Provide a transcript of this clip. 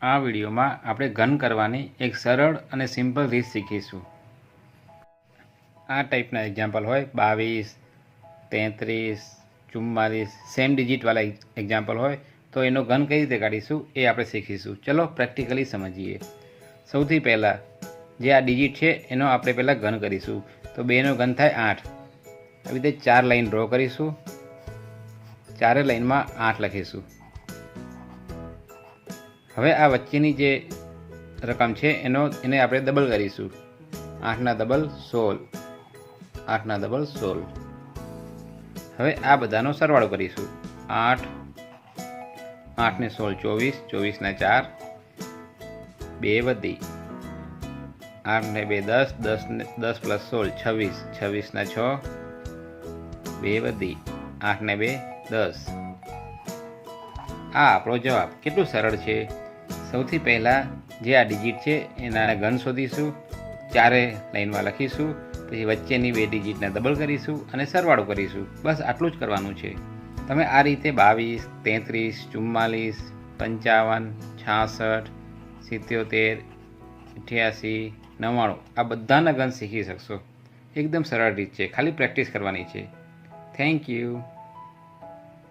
આ વિડીયોમાં આપણે ઘન કરવાની એક સરળ અને સિમ્પલ રીત શીખીશું। આ ટાઈપના એક્ઝામ્પલ હોય 22, 33, 44 સેમ ડિજિટવાળા એક્ઝામ્પલ હોય તો એનો ઘન કઈ રીતે કાઢીશું એ આપણે શીખીશું। ચલો પ્રેક્ટિકલી સમજીએ। સૌથી પહેલાં જે આ ડિજિટ છે એનો આપણે પહેલાં ઘન કરીશું। તો 2નો ઘન થાય 8। આવી રીતે 4 લાઈન ડ્રો કરીશું, ચારે લાઈનમાં 8 લખીશું। હવે આ વચ્ચેની જે રકમ છે એને આપણે ડબલ કરીશું। 8ના ડબલ 16, 8ના ડબલ 16। હવે આ બધાનો સરવાળો કરીશું। 8, 8 ને 16 24, 24ના 4, 2 વધી, 8 ને 2 10, 10 પ્લસ 16 26, 26ના 6, 2 વધી, 8 ને 2 10। આ આપણો જવાબ। કેટલું સરળ છે। સૌથી પહેલાં જે આ ડિજિટ છે એના ઘન શોધીશું, ચારે લાઈનમાં લખીશું, પછી વચ્ચેની 2 ડિજિટને ડબલ કરીશું અને સરવાળો કરીશું। બસ આટલું જ કરવાનું છે। તમે આ રીતે 22, 33, 44, 55, 66, 77, 88, 99 આ બધાના ઘન શીખી શકશો। એકદમ સરળ રીત છે, ખાલી પ્રેક્ટિસ કરવાની છે। Thank you.